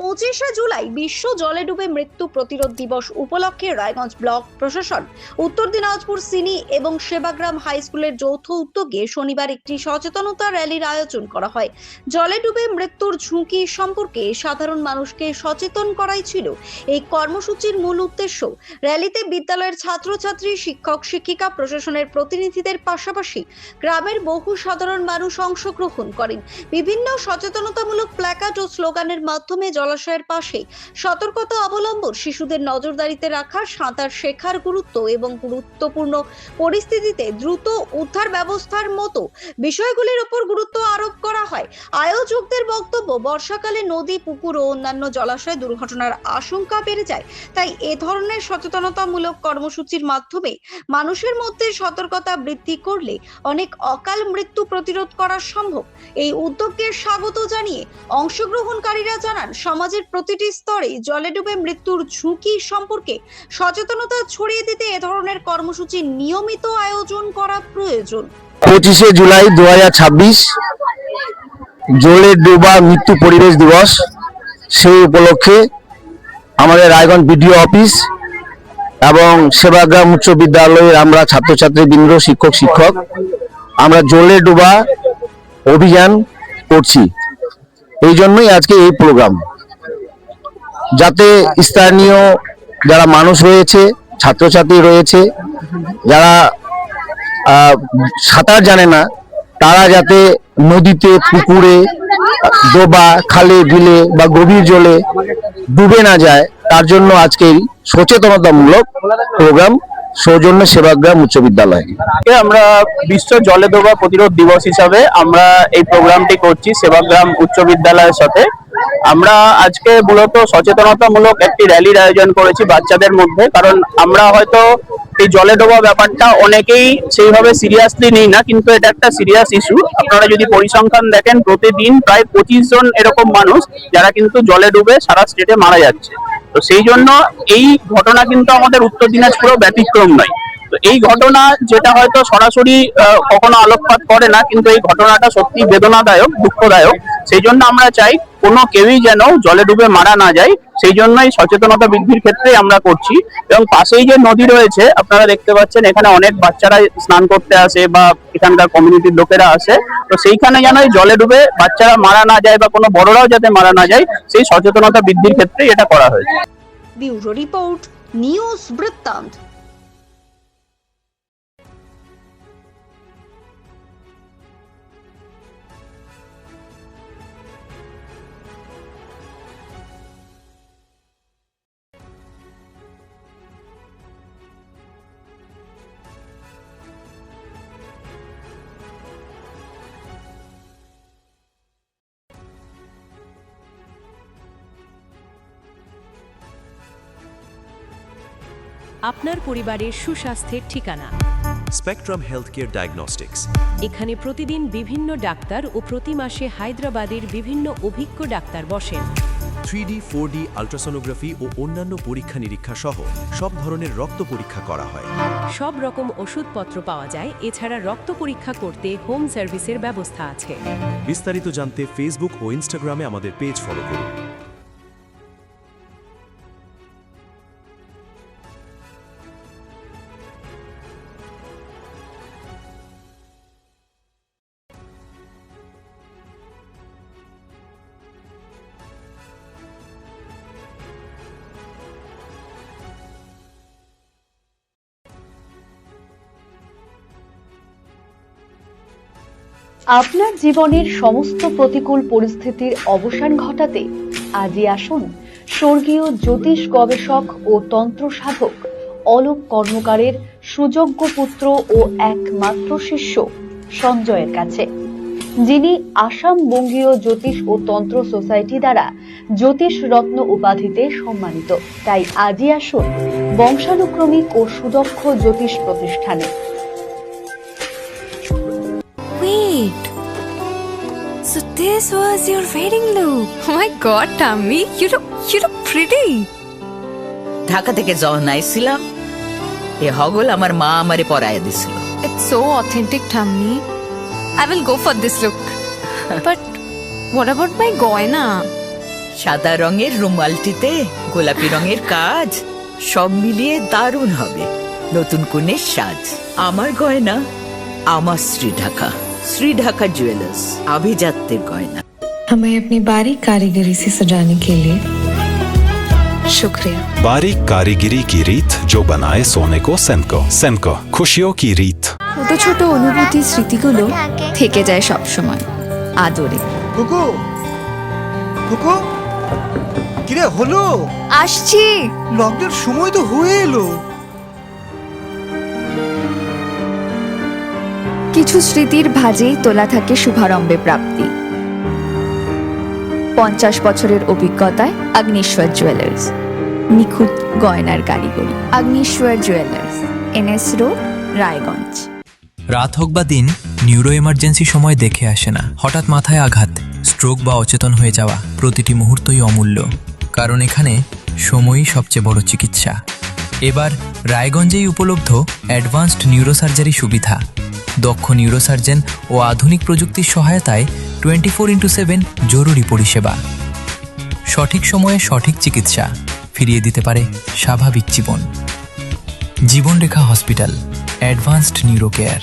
25শে জুলাই বিশ্ব জলে ডুবে মৃত্যু প্রতিরোধ দিবস উপলক্ষে রায়গঞ্জ ব্লক প্রশাসন, উত্তর দিনাজপুর সিনি এবং সেবাগ্রাম হাই স্কুলের যৌথ উদ্যোগে শনিবার একটি সচেতনতা র্যালির আয়োজন করা হয়। জলে ডুবে মৃত্যুর ঝুঁকি সম্পর্কে সাধারণ মানুষকে সচেতন করাই ছিল এই কর্মসূচির মূল উদ্দেশ্য। র্যালিতে বিদ্যালয়ের ছাত্রছাত্রী, শিক্ষক শিক্ষিকা, প্রশাসনের প্রতিনিধিদের পাশাপাশি গ্রামের বহু সাধারণ মানুষ অংশগ্রহণ করেন। বিভিন্ন সচেতনতামূলক প্ল্যাকার্ড ও স্লোগানের মাধ্যমে জলাশয়ের পাশে সতর্কতা অবলম্বন, শিশুদের নজরদারিতে রাখা, সাঁতার শেখার গুরুত্ব এবং গুরুত্বপূর্ণ পরিস্থিতিতে দ্রুত উদ্ধার ব্যবস্থার মতো বিষয়গুলির উপর গুরুত্ব আরোপ করা হয়। আয়োজকদের বক্তব্য, বর্ষাকালে নদী, পুকুর ও অন্যান্য জলাশয়ে দুর্ঘটনার আশঙ্কা বেড়ে যায়, তাই এ ধরনের সচেতনতামূলক কর্মসূচির মাধ্যমে মানুষের মধ্যে সতর্কতা বৃদ্ধি করলে অনেক অকাল মৃত্যু প্রতিরোধ করা সম্ভব। এই উদ্যোগকে স্বাগত জানিয়ে অংশগ্রহণকারীরা জানান, সমাজের প্রতিটি স্তরে জলে ডুবে মৃত্যুর ঝুঁকি সম্পর্কে সচেতনতা ছড়িয়ে দিতে এ ধরনের কর্মসূচি নিয়মিত আয়োজন করা প্রয়োজন। 25শে জুলাই 2026 জলে ডোবা মৃত্যু পরিবেশ দিবস। সেই উপলক্ষে আমাদের রায়গঞ্জ বিডিও অফিস এবং সেবাগ্রাম উচ্চ বিদ্যালয়ের আমরা ছাত্রছাত্রীবৃন্দ, শিক্ষক আমরা জলে ডোবা অভিযান করছি। এই জন্যই আজকে এই প্রোগ্রাম, যাতে স্থানীয় যারা মানুষ রয়েছে, ছাত্রছাত্রী রয়েছে, যারা সাঁতার জানে না, তারা যাতে নদীতে, পুকুরে, ডোবা, খালে, বিলে বা গভীর জলে ডুবে না যায়, তার জন্য আজকে এই সচেতনতামূলক প্রোগ্রাম সৌজন্য সেবাগ্রাম উচ্চ বিদ্যালয়। আমরা বিশ্ব জলে ডোবা প্রতিরোধ দিবস হিসাবে আমরা এই প্রোগ্রামটি করছি সেবাগ্রাম উচ্চ বিদ্যালয়ের সাথে। আমরা আজকে মূলত সচেতনতামূলক একটি র্যালির আয়োজন করেছি বাচ্চাদের মধ্যে, কারণ আমরা হয়তো এই জলে ডোবা ব্যাপারটা অনেকেই সেইভাবে সিরিয়াসলি নিই না, কিন্তু এটা একটা সিরিয়াস ইস্যু। আপনারা যদি পরিসংখ্যান দেখেন, প্রতিদিন প্রায় 25 জন এরকম মানুষ যারা কিন্তু জলে ডুবে সারা স্টেটে মারা যাচ্ছে। তো সেই জন্য এই ঘটনা কিন্তু আমাদের উত্তর দিনাজপুরেও ব্যতিক্রম নয়। তো এই ঘটনা, যেটা হয়তো সরাসরি কখনো আলোকপাত করে না, কিন্তু এই ঘটনাটা সত্যি বেদনাদায়ক, দুঃখদায়ক। সেই জন্য আমরা চাই কোনো কেউই যেন জলে ডুবে মারা না যায়, সেই জন্যই সচেতনতা বৃদ্ধির ক্ষেত্রে আমরা করছি। এবং পাশেই যে নদী রয়েছে আপনারা দেখতে পাচ্ছেন, এখানে অনেক বাচ্চারা স্নান করতে আসে বা এখানকার কমিউনিটির লোকেরা আসে। তো সেইখানে যেন জলে ডুবে বাচ্চারা মারা না যায় বা কোনো বড়রাও যাতে মারা না যায়, সেই সচেতনতা বৃদ্ধির ক্ষেত্রে এটা করা হয়েছে। ব্যুরো রিপোর্ট, নিউজ বৃত্তান্ত। আপনার পরিবারের সুস্বাস্থ্যের ঠিকানা স্পেকট্রাম হেলথকেয়ার ডায়াগনস্টিক্স। এখানে প্রতিদিন বিভিন্ন ডাক্তার ও প্রতি মাসে হায়দ্রাবাদের বিভিন্ন অভিজ্ঞ ডাক্তার বসেন। 3D, 4D আল্ট্রাসোনোগ্রাফি ও অন্যান্য পরীক্ষা নিরীক্ষা সহ সব ধরনের রক্ত পরীক্ষা করা হয়। সব রকম ওষুধপত্র পাওয়া যায়। এছাড়া রক্ত পরীক্ষা করতে হোম সার্ভিসের ব্যবস্থা আছে। বিস্তারিত জানতে ফেসবুক ও ইনস্টাগ্রামে আমাদের পেজ ফলো করুন। আপনার জীবনের সমস্ত প্রতিকূল পরিস্থিতির অবসান ঘটাতে আজই আসুন স্বর্গীয় জ্যোতিষ গবেষক ও তন্ত্র সাধক অলোক কর্মকারের সুযোগ্য পুত্র ও একমাত্র শিষ্য সঞ্জয়ের কাছে, যিনি আসাম বঙ্গীয় জ্যোতিষ ও তন্ত্র সোসাইটি দ্বারা জ্যোতিষ রত্ন উপাধিতে সম্মানিত। তাই আজই আসুন বংশানুক্রমিক ও সুদক্ষ জ্যোতিষ প্রতিষ্ঠানে। Wait, so this was your wedding look. Oh my god, Tammy, you look pretty. Dhaka থেকে যখন আইছিলাম, এ হগল আমার মা আমারে পরায় দিছিল। It's so authentic, Tammy. I will go for this look. But what about my goina? সাদা রঙের রুমালটিতে গোলাপি রঙের কাজ, সব মিলিয়ে দারুণ হবে নতুন কনের সাজ। আমার গয়না, আমার শ্রীঢাকা জুয়েলার্স, আভিজাত্যের গয়না। हमें अपनी बारीक कारीगरी से सजाने के लिए शुक्रिया। बारीक कारीगरी की रीत जो बनाए सोने को सेनको खुशियों की रीत। ছোট ছোট অনুভূতি স্মৃতিগুলো থেকে যায় সব সময় আদরে। কুকু কুকু কিরে হলো? আসছি। লকডাউন সময় তো হয়ে এলো। কিছু স্মৃতির ভাজেই তোলা থাকে শুভারম্ভে প্রাপ্তি। 50 বছরের অভিজ্ঞতায় আগ্নেশ্বর জুয়েলার্স, নিখুঁত গয়নার কারিগরি। Agneshwar jewellers, NS road, Raiganj. রাত হোক বা দিন, নিউরো এমার্জেন্সি সময় দেখে আসে না। হঠাৎ মাথায় আঘাত, স্ট্রোক বা অচেতন হয়ে যাওয়া, প্রতিটি মুহূর্তই অমূল্য, কারণ এখানে সময়ই সবচেয়ে বড় চিকিৎসা। এবার রায়গঞ্জেই উপলব্ধ অ্যাডভান্সড নিউরোসার্জারি সুবিধা। দক্ষ নিউরোসার্জন ও আধুনিক প্রযুক্তির সহায়তায় 24x7 জরুরি পরিষেবা। সঠিক সময়ে সঠিক চিকিৎসা ফিরিয়ে দিতে পারে স্বাভাবিক জীবন। জীবনরেখা হসপিটাল, অ্যাডভান্সড নিউরো কেয়ার।